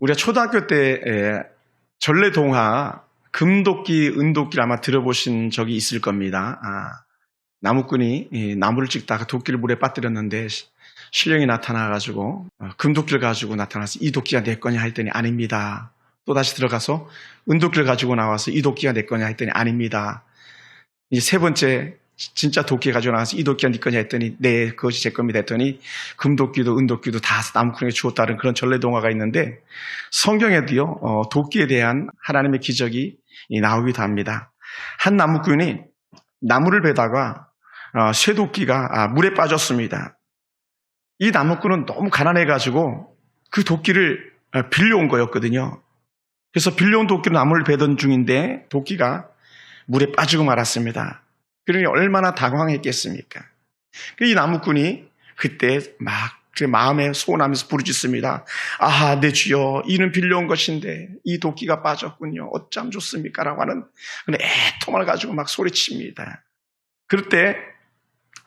우리가 초등학교 때 전래동화 금도끼, 은도끼를 아마 들어보신 적이 있을 겁니다. 나무꾼이 나무를 찍다가 도끼를 물에 빠뜨렸는데 신령이 나타나가지고 금도끼를 가지고 나타나서 이 도끼가 내 거냐 했더니 아닙니다. 또 다시 들어가서 은도끼를 가지고 나와서 이 도끼가 내 거냐 했더니 아닙니다. 이제 세 번째 진짜 도끼 가지고 나와서 이 도끼가 네 거냐 했더니 네, 그것이 제 겁니다 했더니 금도끼도 은도끼도 다 나무꾼에게 주었다는 그런 전래동화가 있는데 성경에도요 도끼에 대한 하나님의 기적이 나오기도 합니다. 한 나무꾼이 나무를 베다가 쇠도끼가 물에 빠졌습니다. 이 나무꾼은 너무 가난해가지고 그 도끼를 빌려온 거였거든요. 그래서 빌려온 도끼로 나무를 베던 중인데 도끼가 물에 빠지고 말았습니다. 그러니 얼마나 당황했겠습니까? 이 나무꾼이 그때 막 마음에 소원하면서 부르짖습니다. 아, 내 주여, 이는 빌려온 것인데 이 도끼가 빠졌군요. 어쩜 좋습니까? 라고 하는 애통을 가지고 막 소리칩니다. 그럴 때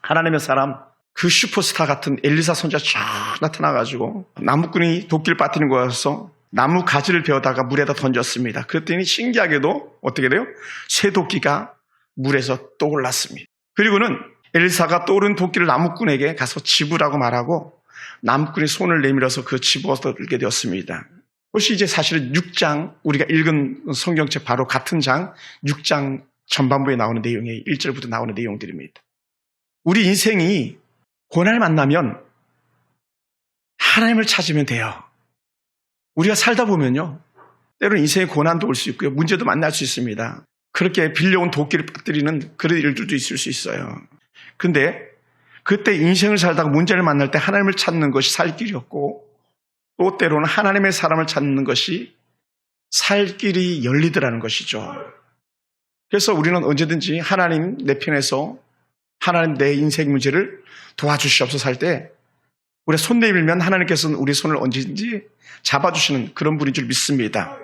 하나님의 사람, 그 슈퍼스타 같은 엘리사 선지자 쫙 나타나가지고 나무꾼이 도끼를 빠뜨린 거여서 나무 가지를 베어다가 물에다 던졌습니다. 그랬더니 신기하게도 어떻게 돼요? 새 도끼가 물에서 떠올랐습니다. 그리고는 엘리사가 떠오른 도끼를 나무꾼에게 가서 집으라고 말하고 나무꾼이 손을 내밀어서 그 집어서 들게 되었습니다. 그것이 이제 사실은 6장, 우리가 읽은 성경책 바로 같은 장 6장 전반부에 나오는 내용이 1절부터 나오는 내용들입니다. 우리 인생이 고난을 만나면 하나님을 찾으면 돼요. 우리가 살다 보면요, 때로는 인생의 고난도 올 수 있고요, 문제도 만날 수 있습니다. 그렇게 빌려온 도끼를 빠뜨리는 그런 일들도 있을 수 있어요. 그런데 그때 인생을 살다가 문제를 만날 때 하나님을 찾는 것이 살 길이었고 또 때로는 하나님의 사람을 찾는 것이 살 길이 열리더라는 것이죠. 그래서 우리는 언제든지 하나님 내 편에서 하나님 내 인생 문제를 도와주시옵소서 할 때 우리가 손 내밀면 하나님께서는 우리 손을 언제든지 잡아주시는 그런 분인 줄 믿습니다.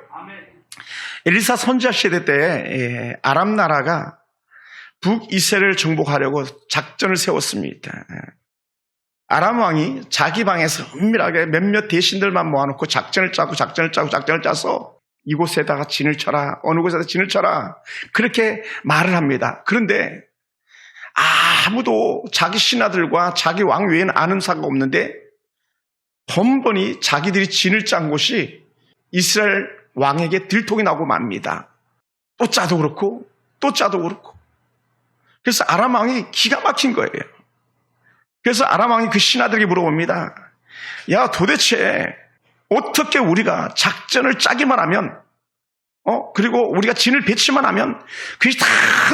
엘리사 선지자 시대 때 아람 나라가 북이스라엘을 정복하려고 작전을 세웠습니다. 아람 왕이 자기 방에서 은밀하게 몇몇 대신들만 모아놓고 작전을 짜서 이곳에다가 진을 쳐라, 어느 곳에다 진을 쳐라, 그렇게 말을 합니다. 그런데 아무도 자기 신하들과 자기 왕 외에는 아는 사가 없는데 번번이 자기들이 진을 짠 곳이 이스라엘 왕에게 들통이 나고 맙니다. 또 짜도 그렇고 또 짜도 그렇고. 그래서 아람 왕이 기가 막힌 거예요. 그래서 아람 왕이 그 신하들에게 물어봅니다. 야, 도대체 어떻게 우리가 작전을 짜기만 하면 그리고 우리가 진을 배치만 하면 그것이 다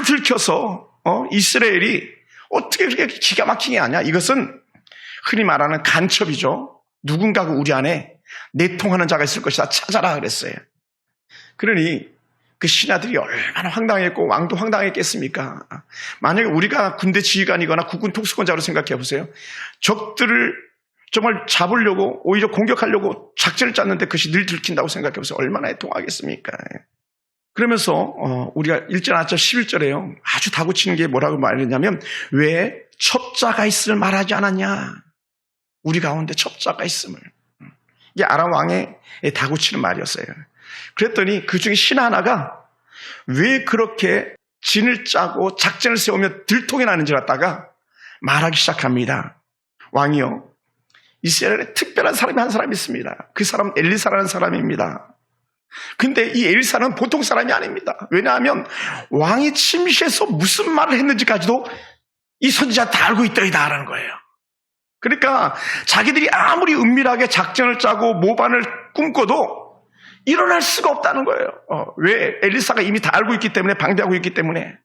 들켜서 이스라엘이 어떻게 그렇게 기가 막히게 하냐? 이것은 흔히 말하는 간첩이죠. 누군가가 우리 안에 내통하는 자가 있을 것이다. 찾아라 그랬어요. 그러니 그 신하들이 얼마나 황당했고 왕도 황당했겠습니까? 만약에 우리가 군대 지휘관이거나 국군 특수권자로 생각해 보세요. 적들을 정말 잡으려고 오히려 공격하려고 작전을 짰는데 그것이 늘 들킨다고 생각해 보세요. 얼마나 애통하겠습니까? 그러면서 우리가 1절, 2절, 11절에요. 아주 다구치는 게 뭐라고 말했냐면 왜 첩자가 있음을 말하지 않았냐? 우리 가운데 첩자가 있음을. 이게 아람 왕의 다구치는 말이었어요. 그랬더니 그 중에 신하 하나가 왜 그렇게 진을 짜고 작전을 세우며 들통이 나는지 갖다가 말하기 시작합니다. 왕이요, 이스라엘에 특별한 사람이 한 사람이 있습니다. 그 사람은 엘리사라는 사람입니다. 근데 이 엘리사는 보통 사람이 아닙니다. 왜냐하면 왕이 침시해서 무슨 말을 했는지까지도 이 선지자 다 알고 있더이다라는 거예요. 그러니까 자기들이 아무리 은밀하게 작전을 짜고 모반을 꿈꿔도 일어날 수가 없다는 거예요. 왜? 엘리사가 이미 다 알고 있기 때문에, 방대하고 있기 때문에.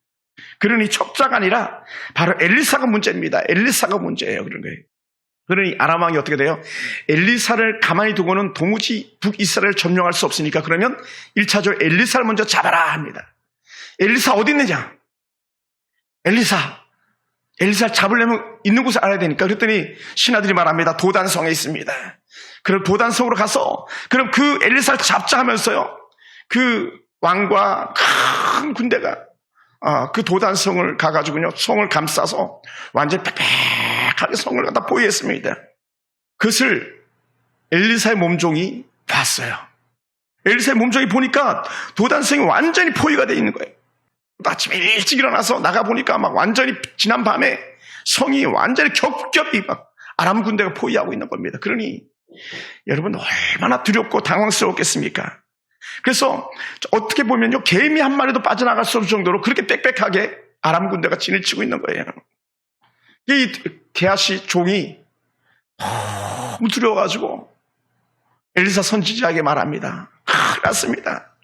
그러니 첩자가 아니라 바로 엘리사가 문제입니다. 엘리사가 문제예요. 그런 거예요. 그러니 아람 왕이 어떻게 돼요? 엘리사를 가만히 두고는 도무지 북이스라엘을 점령할 수 없으니까 그러면 1차적으로 엘리사를 먼저 잡아라 합니다. 엘리사 어디 있느냐? 엘리사를 잡으려면 있는 곳을 알아야 되니까. 그랬더니 신하들이 말합니다. 도단성에 있습니다. 그럼 도단성으로 가서 그럼 그 엘리사를 잡자 하면서요, 그 왕과 큰 군대가 그 도단성을 가가지고요, 성을 감싸서 완전히 빽빽하게 성을 갖다 보유했습니다. 그것을 엘리사의 몸종이 봤어요. 엘리사의 몸종이 보니까 도단성이 완전히 포위가 되어 있는 거예요. 아침에 일찍 일어나서 나가보니까 막 완전히 지난 밤에 성이 완전히 겹겹이 막 아람 군대가 포위하고 있는 겁니다. 그러니 여러분 얼마나 두렵고 당황스러웠겠습니까? 그래서 어떻게 보면요, 개미 한 마리도 빠져나갈 수 없을 정도로 그렇게 빽빽하게 아람 군대가 진을 치고 있는 거예요. 이 게하시 종이 너무 두려워가지고 엘리사 선지자에게 말합니다. 큰일 났습니다.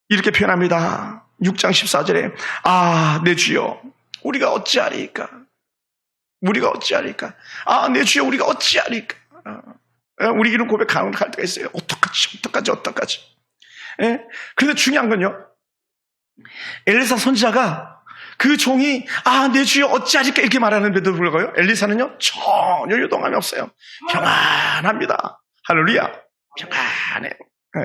이렇게 표현합니다. 6장 14절에 내 주여 우리가 어찌하리까? 우리가 어찌하리까? 내 주여 우리가 어찌하리까? 우리 이런 고백할 때가 있어요. 어떡하지? 예? 그런데 중요한 건요, 엘리사 선지자가 그 종이 내 주여 어찌하리까 이렇게 말하는데도 불구하고 엘리사는요 전혀 요동함이 없어요. 평안합니다. 할렐루야. 평안해요. 예.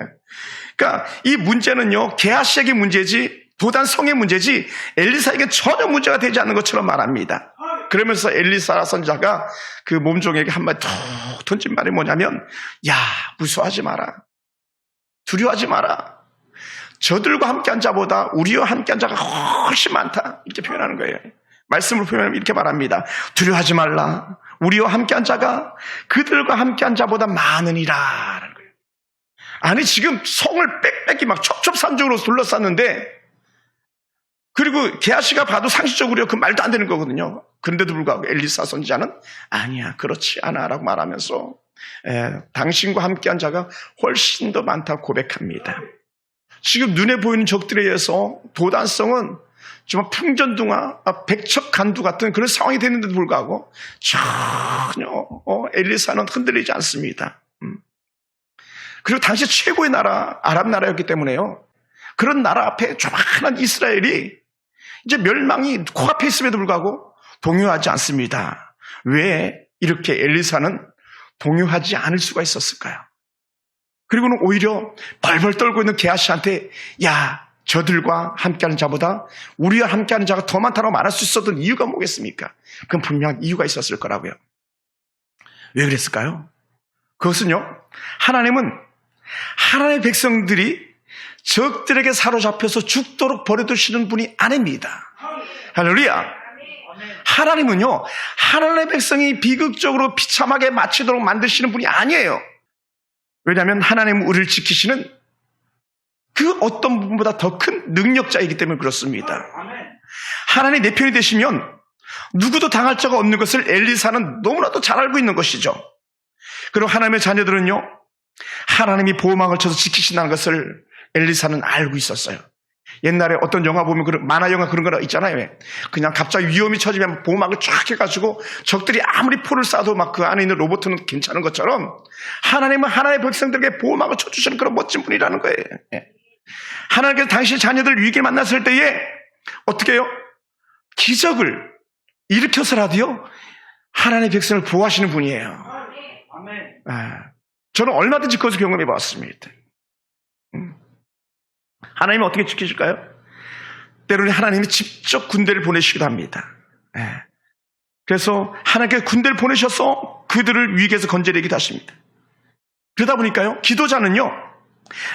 그러니까 이 문제는요 게하시에게 문제지 도단 성의 문제지 엘리사에게 전혀 문제가 되지 않는 것처럼 말합니다. 그러면서 엘리사 선지자가 그 몸종에게 한마디 툭 던진 말이 뭐냐면, 야, 무서워하지 마라. 두려워하지 마라. 저들과 함께한 자보다 우리와 함께한 자가 훨씬 많다. 이렇게 표현하는 거예요. 말씀으로 표현하면 이렇게 말합니다. 두려워하지 말라. 우리와 함께한 자가 그들과 함께한 자보다 많으니라. 라는 거예요. 아니 지금 성을 빽빽이 막 첩첩산중으로 둘러쌌는데, 그리고 게하시가 봐도 상식적으로 그 말도 안 되는 거거든요. 그런데도 불구하고 엘리사 선지자는 아니야, 그렇지 않아 라고 말하면서 당신과 함께한 자가 훨씬 더 많다고 고백합니다. 지금 눈에 보이는 적들에 의해서 도단성은 정말 풍전등화, 백척간두 같은 그런 상황이 되는데도 불구하고 전혀 엘리사는 흔들리지 않습니다. 그리고 당시 최고의 나라 아랍 나라였기 때문에요, 그런 나라 앞에 조만한 이스라엘이 이제 멸망이 코앞에 있음에도 불구하고 동요하지 않습니다. 왜 이렇게 엘리사는 동요하지 않을 수가 있었을까요? 그리고는 오히려 벌벌 떨고 있는 게하시한테 야, 저들과 함께하는 자보다 우리와 함께하는 자가 더 많다고 말할 수 있었던 이유가 뭐겠습니까? 그건 분명한 이유가 있었을 거라고요. 왜 그랬을까요? 그것은요, 하나님은 하나님의 백성들이 적들에게 사로잡혀서 죽도록 버려두시는 분이 아닙니다. 할렐루야. 하나님은요, 하나님의 백성이 비극적으로 비참하게 마치도록 만드시는 분이 아니에요. 왜냐하면 하나님은 우리를 지키시는 그 어떤 부분보다 더 큰 능력자이기 때문에 그렇습니다. 하나님 내 편이 되시면 누구도 당할 자가 없는 것을 엘리사는 너무나도 잘 알고 있는 것이죠. 그리고 하나님의 자녀들은요, 하나님이 보호막을 쳐서 지키신다는 것을 엘리사는 알고 있었어요. 옛날에 어떤 영화 보면 만화 영화 그런 거 있잖아요. 그냥 갑자기 위험이 처지면 보호막을 쫙 해가지고 적들이 아무리 포를 쏴도 막 그 안에 있는 로봇은 괜찮은 것처럼 하나님은 하나님의 백성들에게 보호막을 쳐주시는 그런 멋진 분이라는 거예요. 하나님께서 당신의 자녀들 위기에 만났을 때에 어떻게 해요? 기적을 일으켜서라도요 하나님의 백성을 보호하시는 분이에요. 저는 얼마든지 그것을 경험해 봤습니다. 하나님은 어떻게 지키실까요? 때로는 하나님이 직접 군대를 보내시기도 합니다. 그래서 하나님께서 군대를 보내셔서 그들을 위기에서 건져내기도 하십니다. 그러다 보니까요, 기도자는요,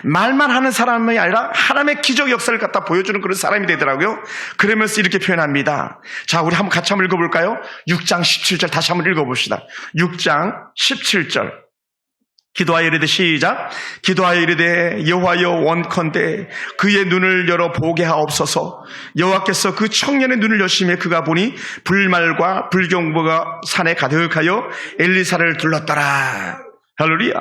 말만 하는 사람이 아니라 하나님의 기적 역사를 갖다 보여주는 그런 사람이 되더라고요. 그러면서 이렇게 표현합니다. 자, 우리 한번 같이 한번 읽어볼까요? 6장 17절 다시 한번 읽어봅시다. 6장 17절. 기도하여 이르되 시작. 기도하여 이르되 여호와여 원컨대 그의 눈을 열어 보게 하옵소서. 여호와께서 그 청년의 눈을 여시매 그가 보니 불말과 불경보가 산에 가득하여 엘리사를 둘렀더라. 할렐루야.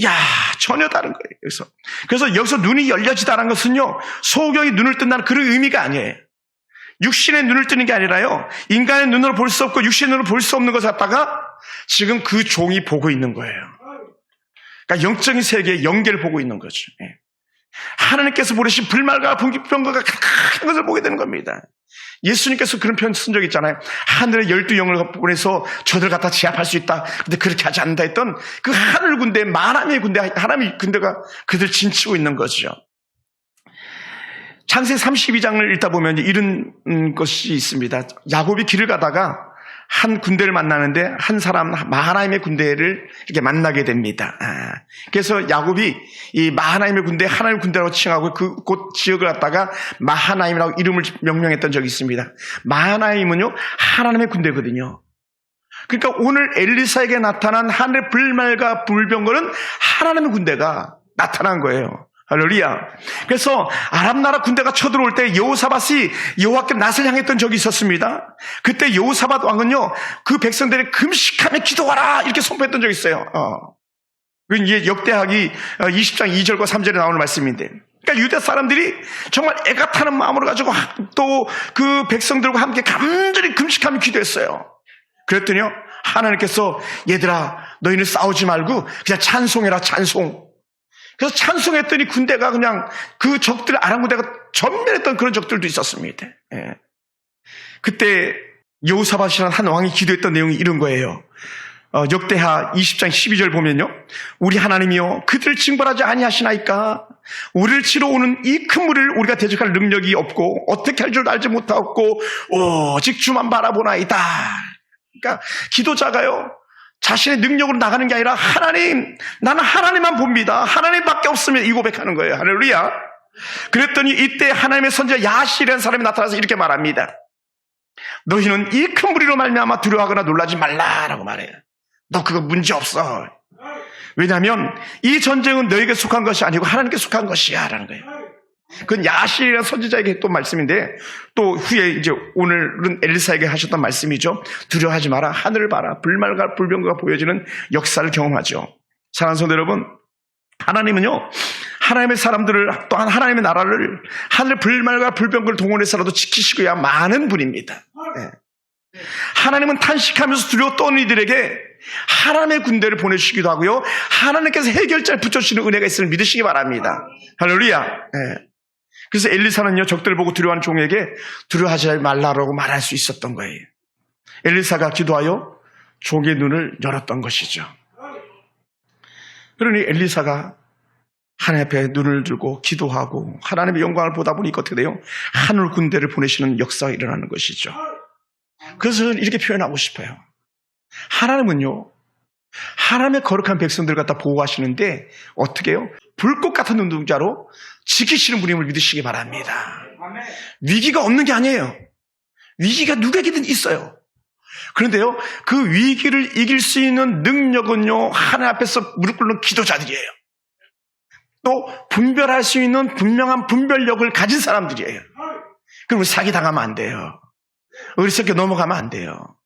야, 전혀 다른 거예요. 그래서 여기서 눈이 열려지다는 것은요, 소경이 눈을 뜬다는 그런 의미가 아니에요. 육신의 눈을 뜨는 게 아니라요, 인간의 눈으로 볼 수 없고 육신의 눈으로 볼 수 없는 것을 갖다가 지금 그 종이 보고 있는 거예요. 그러니까 영적인 세계의 연계를 보고 있는 거죠. 하나님께서 보내신 불말과 분기병거가 큰 것을 보게 되는 겁니다. 예수님께서 그런 표현 쓴 적 있잖아요. 하늘의 12영을 보내서 저들 갖다 제압할 수 있다. 근데 그렇게 하지 않는다 했던 그 하늘 군대, 만함의 군대, 하나님의 군대가 그들 진치고 있는 거죠. 창세기 32장을 읽다 보면 이런 것이 있습니다. 야곱이 길을 가다가 한 군대를 만나는데 한 사람 마하나임의 군대를 이렇게 만나게 됩니다. 그래서 야곱이 이 마하나임의 군대 하나님 군대라고 칭하고 그곳 지역을 갖다가 마하나임이라고 이름을 명명했던 적이 있습니다. 마하나임은요 하나님의 군대거든요. 그러니까 오늘 엘리사에게 나타난 하늘의 불말과 불병거는 하나님의 군대가 나타난 거예요. 할렐루야. 그래서 아람 나라 군대가 쳐들어올 때 여호사밧이 여호와께 낯을 향했던 적이 있었습니다. 그때 여호사밧 왕은요 그 백성들이 금식하며 기도하라 이렇게 선포했던 적이 있어요. 이게 역대하기 20장 2절과 3절에 나오는 말씀인데, 그러니까 유대 사람들이 정말 애가 타는 마음으로 가지고 또 그 백성들과 함께 간절히 금식하며 기도했어요. 그랬더니요 하나님께서 얘들아 너희는 싸우지 말고 그냥 찬송해라 찬송. 그래서 찬송했더니 군대가 그냥 그 적들 아람 군대가 전멸했던 그런 적들도 있었습니다. 그때 여호사밧이라는 한 왕이 기도했던 내용이 이런 거예요. 역대하 20장 12절 보면요 우리 하나님이여 그들을 징벌하지 아니하시나이까. 우리를 치러 오는 이 큰 무리를 우리가 대적할 능력이 없고 어떻게 할 줄도 알지 못하고 오직 주만 바라보나이다. 그러니까 기도자가요 자신의 능력으로 나가는 게 아니라 하나님, 나는 하나님만 봅니다. 하나님밖에 없으면 이 고백하는 거예요. 할렐루야. 그랬더니 이때 하나님의 선지자 야실이라는 사람이 나타나서 이렇게 말합니다. 너희는 이 큰 무리로 말미암아 두려워하거나 놀라지 말라라고 말해요. 너 그거 문제 없어. 왜냐하면 이 전쟁은 너에게 속한 것이 아니고 하나님께 속한 것이야 라는 거예요. 그건 야실이라는 선지자에게 했던 말씀인데 또 후에 이제 오늘은 엘리사에게 하셨던 말씀이죠. 두려워하지 마라. 하늘을 봐라. 불말과 불병거가 보여지는 역사를 경험하죠. 사랑하는 성도 여러분, 하나님은요 하나님의 사람들을 또한 하나님의 나라를 하늘 불말과 불병거를 동원해서라도 지키시고야 많은 분입니다. 하나님은 탄식하면서 두려워 떠는 이들에게 하나님의 군대를 보내주시기도 하고요 하나님께서 해결자를 붙여주시는 은혜가 있음을 믿으시기 바랍니다. 할렐루야. 그래서 엘리사는요 적들을 보고 두려워하는 종에게 두려워하지 말라라고 말할 수 있었던 거예요. 엘리사가 기도하여 종의 눈을 열었던 것이죠. 그러니 엘리사가 하나님 앞에 눈을 들고 기도하고 하나님의 영광을 보다 보니 어떻게 돼요? 하늘 군대를 보내시는 역사가 일어나는 것이죠. 그래서 이렇게 표현하고 싶어요. 하나님은요 하나님의 거룩한 백성들 갖다 보호하시는데 어떻게 해요? 불꽃 같은 눈동자로 지키시는 분임을 믿으시기 바랍니다. 위기가 없는 게 아니에요. 위기가 누구에게든 있어요. 그런데요 그 위기를 이길 수 있는 능력은요 하나님 앞에서 무릎 꿇는 기도자들이에요. 또 분별할 수 있는 분명한 분별력을 가진 사람들이에요. 그럼 사기당하면 안 돼요. 어리석게 넘어가면 안 돼요.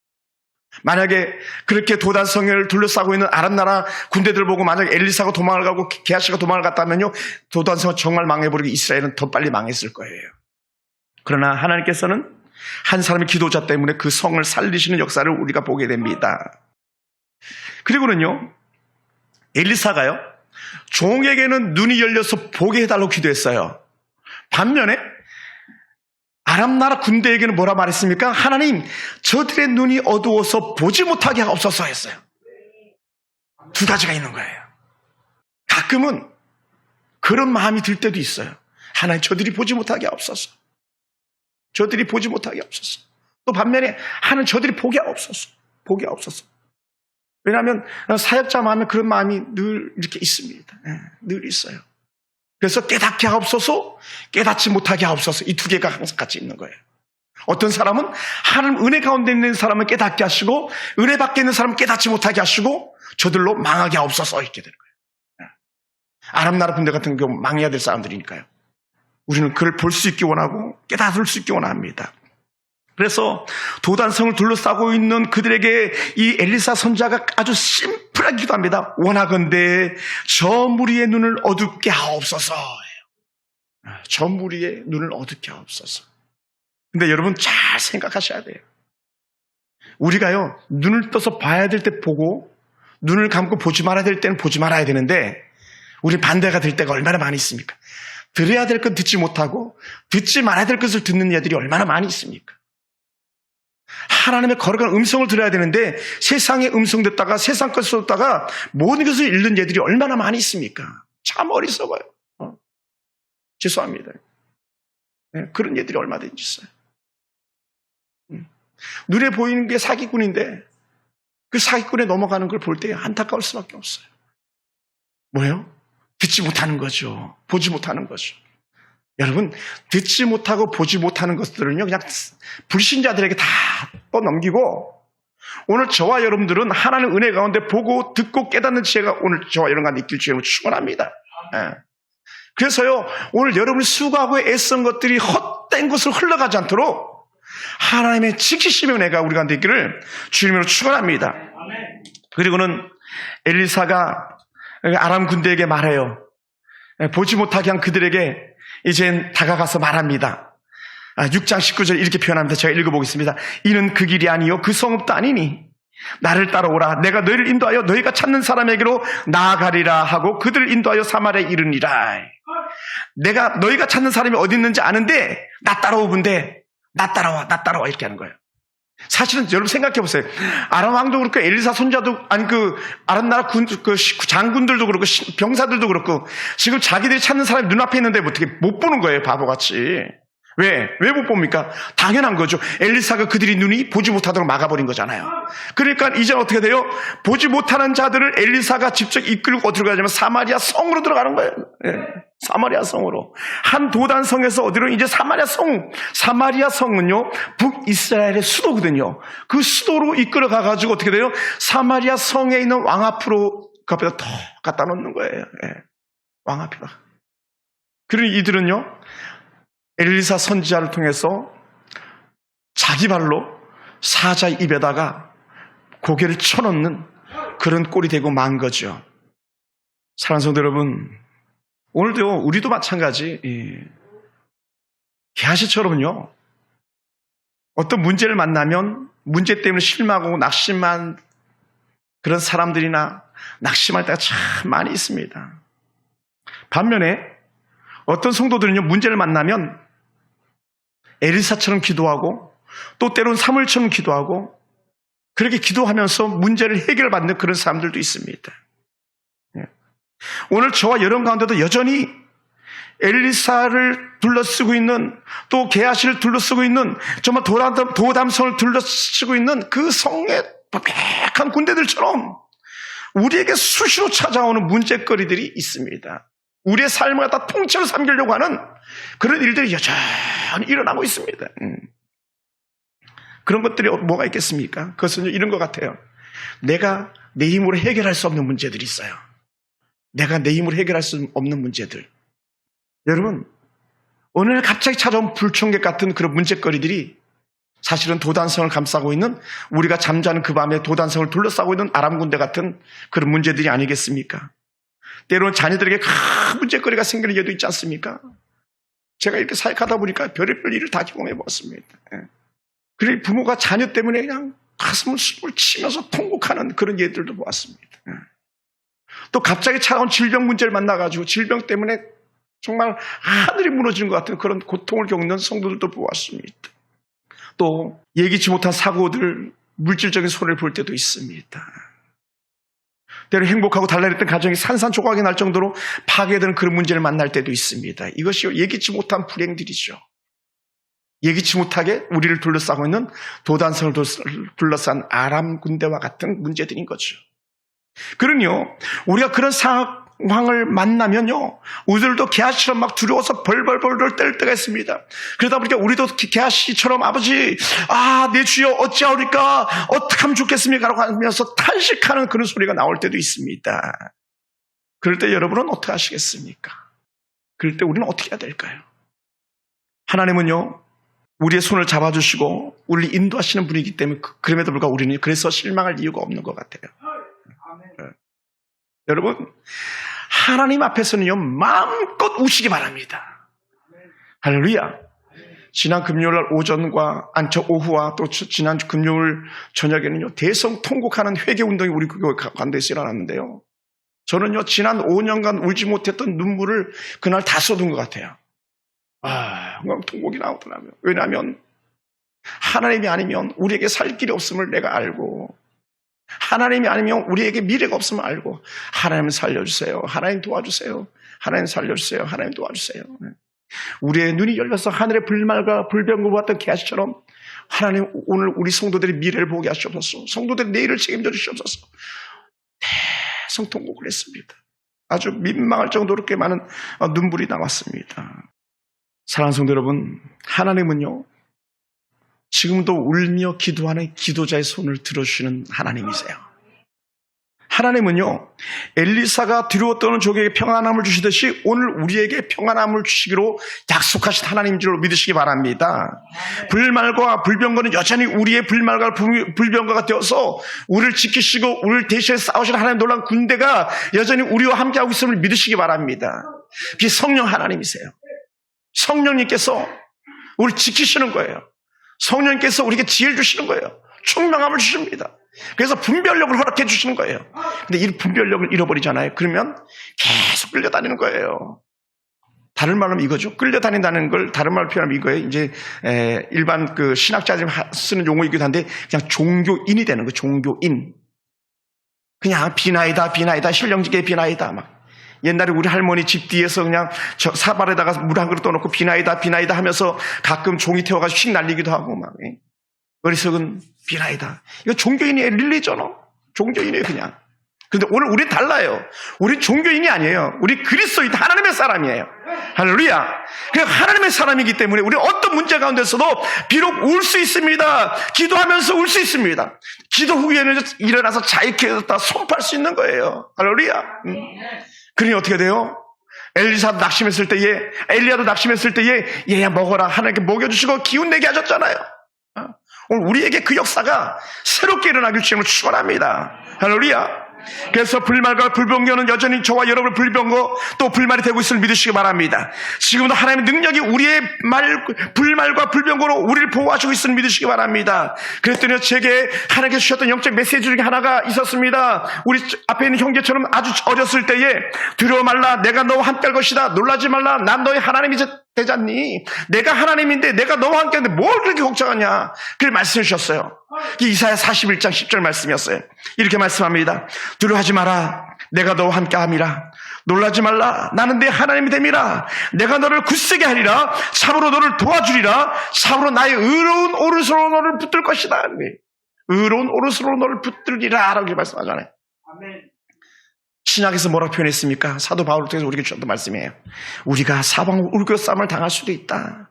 만약에 그렇게 도단성을 둘러싸고 있는 아람 나라 군대들 보고 만약에 엘리사가 도망을 가고 게하시가 도망을 갔다면요 도단성은 정말 망해버리고 이스라엘은 더 빨리 망했을 거예요. 그러나 하나님께서는 한 사람의 기도자 때문에 그 성을 살리시는 역사를 우리가 보게 됩니다. 그리고는요 엘리사가요 종에게는 눈이 열려서 보게 해달라고 기도했어요. 반면에 아람 나라 군대에게는 뭐라 말했습니까? 하나님, 저들의 눈이 어두워서 보지 못하게 하옵소서 했어요. 두 가지가 있는 거예요. 가끔은 그런 마음이 들 때도 있어요. 하나님, 저들이 보지 못하게 하옵소서. 저들이 보지 못하게 하옵소서. 또 반면에 하나님, 저들이 보게 하옵소서. 보게 하옵소서. 왜냐하면 사역자 마음에 그런 마음이 늘 이렇게 있습니다. 늘 있어요. 그래서 깨닫게 하옵소서, 깨닫지 못하게 하옵소서. 이 두 개가 항상 같이 있는 거예요. 어떤 사람은 하나님 은혜 가운데 있는 사람을 깨닫게 하시고 은혜 밖에 있는 사람을 깨닫지 못하게 하시고 저들로 망하게 하옵소서 이렇게 되는 거예요. 아람 나라 군대 같은 경우 망해야 될 사람들이니까요. 우리는 그를 볼 수 있기 원하고 깨닫을 수 있기 원합니다. 그래서 도단성을 둘러싸고 있는 그들에게 이 엘리사 선지자가 아주 심플하게 기도합니다. 원하건대 저 무리의 눈을 어둡게 하옵소서. 저 무리의 눈을 어둡게 하옵소서. 근데 여러분 잘 생각하셔야 돼요. 우리가요 눈을 떠서 봐야 될 때 보고 눈을 감고 보지 말아야 될 때는 보지 말아야 되는데 우리 반대가 될 때가 얼마나 많이 있습니까? 들어야 될 건 듣지 못하고 듣지 말아야 될 것을 듣는 애들이 얼마나 많이 있습니까? 하나님의 거룩한 음성을 들어야 되는데 세상의 음성 듣다가 세상 것을 듣다가 모든 것을 잃는 애들이 얼마나 많이 있습니까? 참 어리석어요. 죄송합니다. 네, 그런 애들이 얼마든지 있어요. 눈에 보이는 게 사기꾼인데 그 사기꾼에 넘어가는 걸 볼 때 안타까울 수밖에 없어요. 뭐예요? 듣지 못하는 거죠. 보지 못하는 거죠. 여러분, 듣지 못하고 보지 못하는 것들은요, 그냥 불신자들에게 다 떠넘기고, 오늘 저와 여러분들은 하나님 은혜 가운데 보고 듣고 깨닫는 지혜가 오늘 저와 여러분 가운데 있길 주님으로 축원합니다. 예. 그래서요, 오늘 여러분이 수고하고 애쓴 것들이 헛된 곳으로 흘러가지 않도록 하나님의 지키심의 은혜가 우리 가운데 있기를 주님으로 축원합니다. 그리고는 엘리사가 아람 군대에게 말해요. 보지 못하게 한 그들에게 이젠 다가가서 말합니다. 6장 19절 이렇게 표현합니다. 제가 읽어보겠습니다. 이는 그 길이 아니요 그 성읍도 아니니 나를 따라오라. 내가 너희를 인도하여 너희가 찾는 사람에게로 나아가리라 하고 그들을 인도하여 사마리아에 이르니라. 내가 너희가 찾는 사람이 어디 있는지 아는데 나 따라오건대 나 따라와 이렇게 하는 거예요. 사실은 여러분 생각해 보세요. 아람 왕도 그렇고 엘리사 손자도 아니 그 아람 나라 장군들도 그렇고 병사들도 그렇고 지금 자기들이 찾는 사람이 눈앞에 있는데 어떻게 못 보는 거예요, 바보같이. 왜 못 봅니까? 당연한 거죠. 엘리사가 그들이 눈이 보지 못하도록 막아버린 거잖아요. 그러니까 이제 어떻게 돼요? 보지 못하는 자들을 엘리사가 직접 이끌고 어디로 가냐면 사마리아 성으로 들어가는 거예요. 예. 사마리아 성으로. 한 도단성에서 어디로 이제 사마리아 성은요 북이스라엘의 수도거든요. 그 수도로 이끌어 가가지고 어떻게 돼요? 사마리아 성에 있는 왕 앞으로 그 앞에다 턱 갖다 놓는 거예요. 예. 왕 앞에다. 그러니 이들은요 엘리사 선지자를 통해서 자기 발로 사자의 입에다가 고개를 쳐넣는 그런 꼴이 되고 만 거죠. 사랑하는 성도 여러분, 오늘도 우리도 마찬가지 게하시처럼요 어떤 문제를 만나면 문제 때문에 실망하고 낙심한 그런 사람들이나 낙심할 때가 참 많이 있습니다. 반면에 어떤 성도들은요 문제를 만나면 엘리사처럼 기도하고 또 때로는 사무엘처럼 기도하고 그렇게 기도하면서 문제를 해결받는 그런 사람들도 있습니다. 오늘 저와 여러분 가운데도 여전히 엘리사를 둘러쓰고 있는 또 게하시를 둘러쓰고 있는 정말 도담성을 둘러쓰고 있는 그 성의 빽빽한 군대들처럼 우리에게 수시로 찾아오는 문제거리들이 있습니다. 우리의 삶을 갖다 통째로 삼기려고 하는 그런 일들이 여전히 일어나고 있습니다. 그런 것들이 뭐가 있겠습니까? 그것은 이런 것 같아요. 내가 내 힘으로 해결할 수 없는 문제들이 있어요. 내가 내 힘으로 해결할 수 없는 문제들. 여러분, 오늘 갑자기 찾아온 불청객 같은 그런 문제거리들이 사실은 도단성을 감싸고 있는 우리가 잠자는 그 밤에 도단성을 둘러싸고 있는 아람 군대 같은 그런 문제들이 아니겠습니까? 때로는 자녀들에게 큰 문제거리가 생기는 예도 있지 않습니까? 제가 이렇게 사역하다 보니까 별의별 일을 다 경험해 보았습니다. 그리고 부모가 자녀 때문에 그냥 가슴을 숨을 치면서 통곡하는 그런 예들도 보았습니다. 또 갑자기 찾아온 질병 문제를 만나가지고 질병 때문에 정말 하늘이 무너지는 것 같은 그런 고통을 겪는 성도들도 보았습니다. 또 예기치 못한 사고들, 물질적인 손해를 볼 때도 있습니다. 때로 행복하고 달라졌던 가정이 산산조각이 날 정도로 파괴되는 그런 문제를 만날 때도 있습니다. 이것이 예기치 못한 불행들이죠. 예기치 못하게 우리를 둘러싸고 있는 도단성을 둘러싼 아람 군대와 같은 문제들인 거죠. 그러니요, 우리가 그런 상황을 만나면요, 우리들도 게하시처럼 막 두려워서 벌벌벌 뗄 때가 있습니다. 그러다 보니까 우리도 게하시처럼 아버지, 내 주여 어찌하오리까, 어떻게 하면 좋겠습니까? 라고 하면서 탄식하는 그런 소리가 나올 때도 있습니다. 그럴 때 여러분은 어떻게 하시겠습니까? 그럴 때 우리는 어떻게 해야 될까요? 하나님은요, 우리의 손을 잡아주시고 우리를 인도하시는 분이기 때문에 그럼에도 불구하고 우리는 그래서 실망할 이유가 없는 것 같아요. 여러분, 하나님 앞에서는요 마음껏 우시기 바랍니다. 할렐루야. 지난 금요일날 오전과 오후와 또 지난 금요일 저녁에는요 대성 통곡하는 회개운동이 우리 교회 관대에서 일어났는데요, 저는요 지난 5년간 울지 못했던 눈물을 그날 다 쏟은 것 같아요. 그냥 통곡이 나오더라고요. 왜냐하면 하나님이 아니면 우리에게 살 길이 없음을 내가 알고, 하나님이 아니면 우리에게 미래가 없음을 알고, 하나님 살려주세요, 하나님 도와주세요, 하나님 살려주세요, 하나님 도와주세요. 우리의 눈이 열려서 하늘의 불말과 불병을 보았던 게하시처럼 하나님 오늘 우리 성도들의 미래를 보게 하시옵소서. 성도들의 내일을 책임져 주시옵소서. 대성통곡을 했습니다. 아주 민망할 정도로 꽤 많은 눈물이 나왔습니다. 사랑하는 성도 여러분, 하나님은요 지금도 울며 기도하는 기도자의 손을 들어주시는 하나님이세요. 하나님은요 엘리사가 뒤로 떠는 종에게 평안함을 주시듯이 오늘 우리에게 평안함을 주시기로 약속하신 하나님인 줄 믿으시기 바랍니다. 불말과 불병거는 여전히 우리의 불말과 불병거가 되어서 우리를 지키시고 우리를 대신해 싸우시는 하나님 놀라운 군대가 여전히 우리와 함께하고 있음을 믿으시기 바랍니다. 그게 성령 하나님이세요. 성령님께서 우리를 지키시는 거예요. 성령님께서 우리에게 지혜를 주시는 거예요. 총명함을 주십니다. 그래서 분별력을 허락해 주시는 거예요. 근데 이 분별력을 잃어버리잖아요. 그러면 계속 끌려다니는 거예요. 다른 말로 하면 이거죠. 끌려다닌다는 걸 다른 말로 표현하면 이거예요. 이제 일반 그 신학자들이 쓰는 용어이기도 한데 그냥 종교인이 되는 거예요. 종교인. 그냥 비나이다 신령지게 비나이다 막. 옛날에 우리 할머니 집 뒤에서 그냥 사발에다가 물 한 그릇 떠놓고 비나이다 하면서 가끔 종이 태워가지고 휙 날리기도 하고 막. 어리석은 비나이다. 이거 종교인이에요. 릴리저너. 종교인이에요 그냥. 그런데 오늘 우린 달라요. 우린 종교인이 아니에요. 우리 그리스도인 하나님의 사람이에요. 할렐루야. 그냥 하나님의 사람이기 때문에 우리 어떤 문제 가운데서도 비록 울 수 있습니다. 기도하면서 울 수 있습니다. 기도 후에는 일어나서 자유케 다 손팔 수 있는 거예요. 할렐루야. 그러니 어떻게 돼요? 엘리사도 낙심했을 때에 엘리야도 낙심했을 때에 얘야 먹어라 하나님께 먹여주시고 기운 내게 하셨잖아요. 오늘 우리에게 그 역사가 새롭게 일어나길 주님을 축원합니다. 할렐루야. 그래서 불말과 불병거는 여전히 저와 여러분의 불병거 또 불말이 되고 있음을 믿으시기 바랍니다. 지금도 하나님의 능력이 우리의 불말과 불병거로 우리를 보호하시고 있음을 믿으시기 바랍니다. 그랬더니 제게 하나님께서 주셨던 영적 메시지 중에 하나가 있었습니다. 우리 앞에 있는 형제처럼 아주 어렸을 때에 두려워 말라 내가 너와 함께 할 것이다. 놀라지 말라 난 너의 하나님이 되잖니. 내가 하나님인데 내가 너와 함께 하는데 뭘 그렇게 걱정하냐. 그렇게 말씀해 주셨어요. 이사야 41장 10절 말씀이었어요. 이렇게 말씀합니다. 두려워하지 마라. 내가 너와 함께 함이라. 놀라지 말라. 나는 내 하나님이 됨이라. 내가 너를 굳세게 하리라. 참으로 너를 도와주리라. 참으로 나의 의로운 오른손으로 너를 붙들 것이다. 의로운 오른손으로 너를 붙들리라 라고 말씀하잖아요. 아멘. 신약에서 뭐라고 표현했습니까? 사도 바울을 통해서 우리에게 주셨던 말씀이에요. 우리가 사방으로 울교싸움을 당할 수도 있다.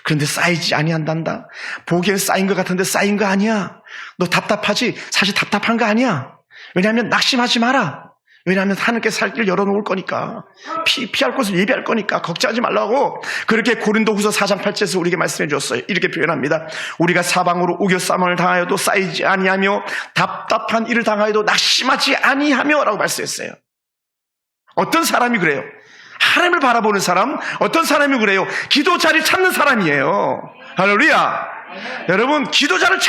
그런데 쌓이지 아니한단다. 보기엔 쌓인 것 같은데 쌓인 거 아니야. 너 답답하지? 사실 답답한 거 아니야. 왜냐하면 낙심하지 마라. 왜냐하면 하나님께서 살 길을 열어놓을 거니까. 피할 곳을 예비할 거니까 걱정하지 말라고 그렇게 고린도후서 4장 8절에서 우리에게 말씀해 주었어요. 이렇게 표현합니다. 우리가 사방으로 우겨싸움을 당하여도 쌓이지 아니하며 답답한 일을 당하여도 낙심하지 아니하며 라고 말씀했어요. 어떤 사람이 그래요? 하나님을 바라보는 사람. 어떤 사람이 그래요? 기도 자리 찾는 사람이에요. 할렐루야. 여러분 기도 자리를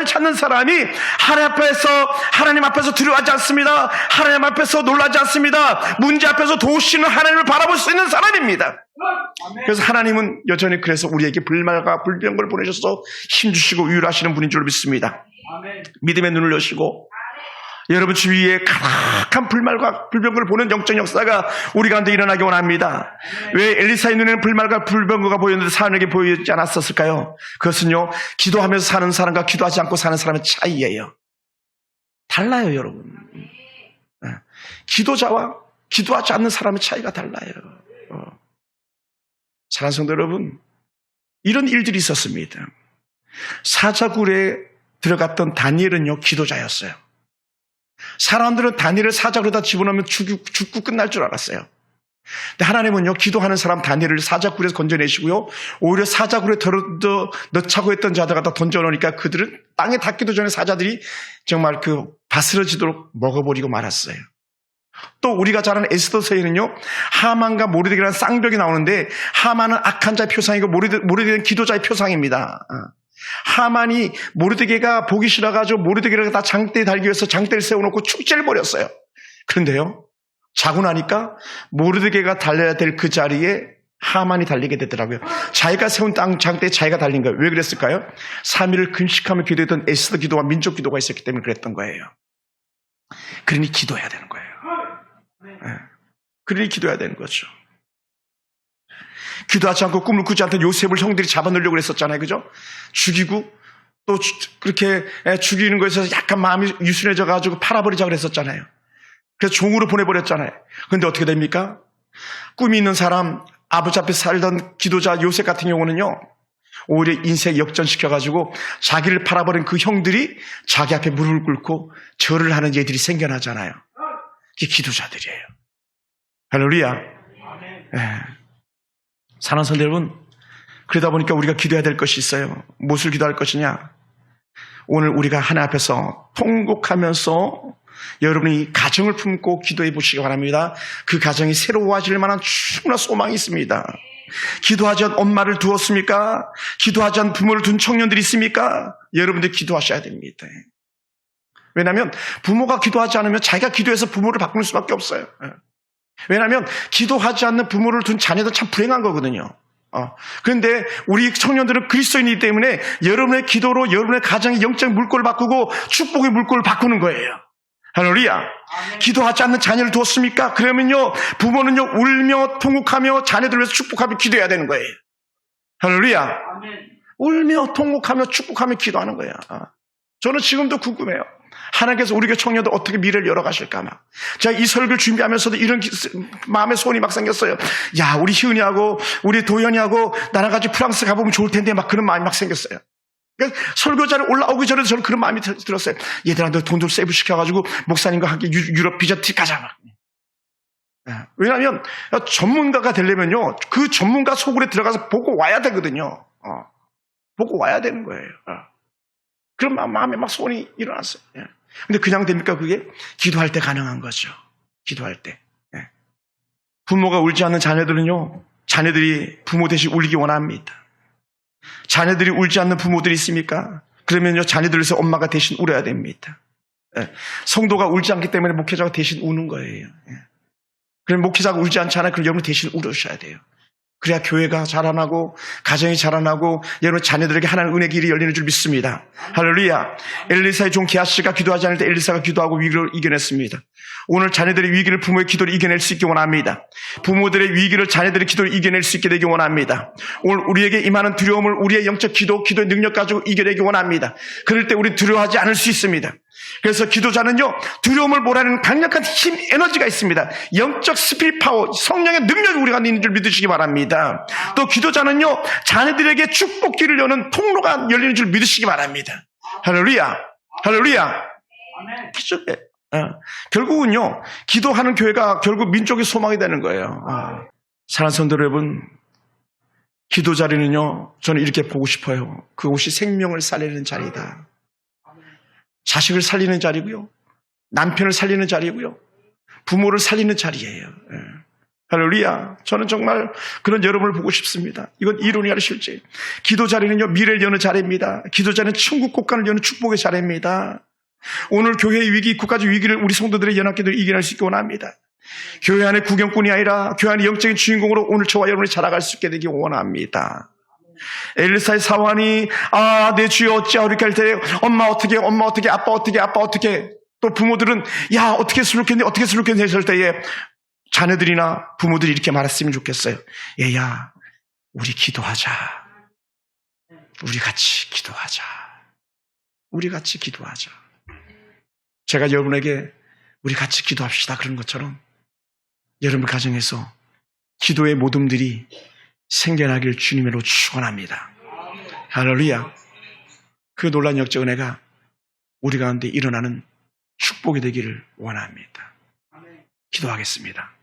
찾는 사람이 하나님 앞에서 두려워하지 않습니다. 하나님 앞에서 놀라지 않습니다. 문제 앞에서 도우시는 하나님을 바라볼 수 있는 사람입니다. 그래서 하나님은 여전히 그래서 우리에게 불말과 불병거를 보내셔서 힘주시고 위로하시는 분인 줄 믿습니다. 믿음의 눈을 여시고 여러분 주위에 가득한 불말과 불병거를 보는 영적 역사가 우리 가운데 일어나기 원합니다. 왜 엘리사의 눈에는 불말과 불병거가 보였는데 사람에게 보이지 않았었을까요? 그것은요 기도하면서 사는 사람과 기도하지 않고 사는 사람의 차이예요. 달라요 여러분. 기도자와 기도하지 않는 사람의 차이가 달라요. 사랑하는 성도 여러분, 이런 일들이 있었습니다. 사자굴에 들어갔던 다니엘은요 기도자였어요. 사람들은 다니엘을 사자굴에다 집어넣으면 죽고 끝날 줄 알았어요. 근데 하나님은요 기도하는 사람 다니엘을 사자굴에서 건져내시고요 오히려 사자굴에 넣자고 했던 자들 갖다 던져놓으니까 그들은 땅에 닿기도 전에 사자들이 정말 그 바스러지도록 먹어버리고 말았어요. 또 우리가 잘 아는 에스더서에는요 하만과 모르드게라는 쌍벽이 나오는데 하만은 악한 자의 표상이고 모르드게는 기도자의 표상입니다. 하만이 모르드게가 보기 싫어가지고 모르드게를 다 장대에 달기 위해서 장대를 세워놓고 축제를 벌였어요. 그런데요 자고 나니까 모르드게가 달려야 될 그 자리에 하만이 달리게 되더라고요. 자기가 세운 장대에 자기가 달린 거예요. 왜 그랬을까요? 3일을 금식하며 기도했던 에스더 기도와 민족 기도가 있었기 때문에 그랬던 거예요. 그러니 기도해야 되는 거예요. 그러니 기도해야 되는 거죠. 기도하지 않고 꿈을 꾸지 않던 요셉을 형들이 잡아넣으려고 했었잖아요. 그죠? 죽이고 또 그렇게 죽이는 거에서 약간 마음이 유순해져 가지고 팔아버리자 그랬었잖아요. 그래서 종으로 보내버렸잖아요. 그런데 어떻게 됩니까? 꿈이 있는 사람, 아버지 앞에 살던 기도자 요셉 같은 경우는요, 오히려 인생 역전시켜가지고 자기를 팔아버린 그 형들이 자기 앞에 무릎을 꿇고 절을 하는 예들이 생겨나잖아요. 이게 기도자들이에요. 할렐루야. 사랑하는 성도 여러분, 그러다 보니까 우리가 기도해야 될 것이 있어요. 무엇을 기도할 것이냐? 오늘 우리가 하나님 앞에서 통곡하면서 여러분이 가정을 품고 기도해 보시기 바랍니다. 그 가정이 새로워질 만한 충분한 소망이 있습니다. 기도하지 않은 엄마를 두었습니까? 기도하지 않은 부모를 둔 청년들이 있습니까? 여러분들 기도하셔야 됩니다. 왜냐하면 부모가 기도하지 않으면 자기가 기도해서 부모를 바꾸는 수밖에 없어요. 왜냐하면 기도하지 않는 부모를 둔 자녀들 참 불행한 거거든요. 그런데 우리 청년들은 그리스도인이기 때문에 여러분의 기도로 여러분의 가정의 영적 물꼬를 바꾸고 축복의 물꼬를 바꾸는 거예요. 할렐루야. 기도하지 않는 자녀를 두었습니까? 그러면요, 부모는요, 울며 통곡하며 자녀들을 위해서 축복하며 기도해야 되는 거예요. 할렐루야. 울며 통곡하며 축복하며 기도하는 거예요. 저는 지금도 궁금해요. 하나님께서 우리 교회 청년들 어떻게 미래를 열어가실까 막. 제가 이 설교를 준비하면서도 이런 마음의 소원이 막 생겼어요. 야, 우리 희은이하고 우리 도현이하고 나랑 같이 프랑스 가보면 좋을 텐데 막 그런 마음이 막 생겼어요. 그러니까 설교자를 올라오기 전에도 저는 그런 마음이 들었어요. 얘들아, 너 돈 좀 세이브 시켜가지고 목사님과 함께 유럽 비자 트립 가자 막. 왜냐하면 전문가가 되려면요, 그 전문가 속으로 들어가서 보고 와야 되거든요. 보고 와야 되는 거예요. 그런 마음에 막 소원이 일어났어요. 근데 그냥 됩니까? 그게 기도할 때 가능한 거죠. 기도할 때. 부모가 울지 않는 자녀들은요, 자녀들이 부모 대신 울기 원합니다. 자녀들이 울지 않는 부모들이 있습니까? 그러면요, 자녀들에서 엄마가 대신 울어야 됩니다. 성도가 울지 않기 때문에 목회자가 대신 우는 거예요. 그럼 목회자가 울지 않잖아요. 그럼 여러분 대신 울으셔야 돼요. 그래야 교회가 자라나고 가정이 자라나고 여러분 자녀들에게 하나님의 은혜 길이 열리는 줄 믿습니다. 할렐루야. 엘리사의 종 게하시가 기도하지 않을 때 엘리사가 기도하고 위기를 이겨냈습니다. 오늘 자녀들의 위기를 부모의 기도를 이겨낼 수 있게 원합니다. 부모들의 위기를 자녀들의 기도를 이겨낼 수 있게 되기 원합니다. 오늘 우리에게 임하는 두려움을 우리의 영적 기도의 능력 가지고 이겨내기 원합니다. 그럴 때 우리 두려워하지 않을 수 있습니다. 그래서 기도자는요, 두려움을 몰아내는 강력한 힘, 에너지가 있습니다. 영적 스피릿 파워, 성령의 능력이 우리가 있는 줄 믿으시기 바랍니다. 또 기도자는요, 자녀들에게 축복길을 여는 통로가 열리는 줄 믿으시기 바랍니다. 할렐루야. 할렐루야. 기적에. 결국은요, 기도하는 교회가 결국 민족의 소망이 되는 거예요. 사랑하는 성도 여러분, 기도 자리는요, 저는 이렇게 보고 싶어요. 그곳이 생명을 살리는 자리다. 자식을 살리는 자리고요, 남편을 살리는 자리고요, 부모를 살리는 자리예요. 할렐루야. 저는 정말 그런 여러분을 보고 싶습니다. 이건 이론이 아니라 실제. 기도 자리는요, 미래를 여는 자리입니다. 기도 자리는 천국 곳간을 여는 축복의 자리입니다. 오늘 교회의 위기, 국가적 위기를 우리 성도들의 연합기도를 이겨낼 수 있게 원합니다. 교회 안의 구경꾼이 아니라 교회 안의 영적인 주인공으로 오늘 저와 여러분이 자라갈 수 있게 되기 원합니다. 엘리사의 사환이 내 주여 어찌하오리까 할 때 엄마 어떻게 아빠 어떻게 또 부모들은 야 어떻게 슬롭겠네 했을 때에 자녀들이나 부모들이 이렇게 말했으면 좋겠어요. 얘야, 우리 기도하자. 우리 같이 기도하자. 제가 여러분에게 우리 같이 기도합시다 그런 것처럼 여러분 가정에서 기도의 모둠들이 생겨나길 주님으로 축원합니다. 할렐루야. 그 놀라운 역적 은혜가 우리 가운데 일어나는 축복이 되기를 원합니다. 기도하겠습니다.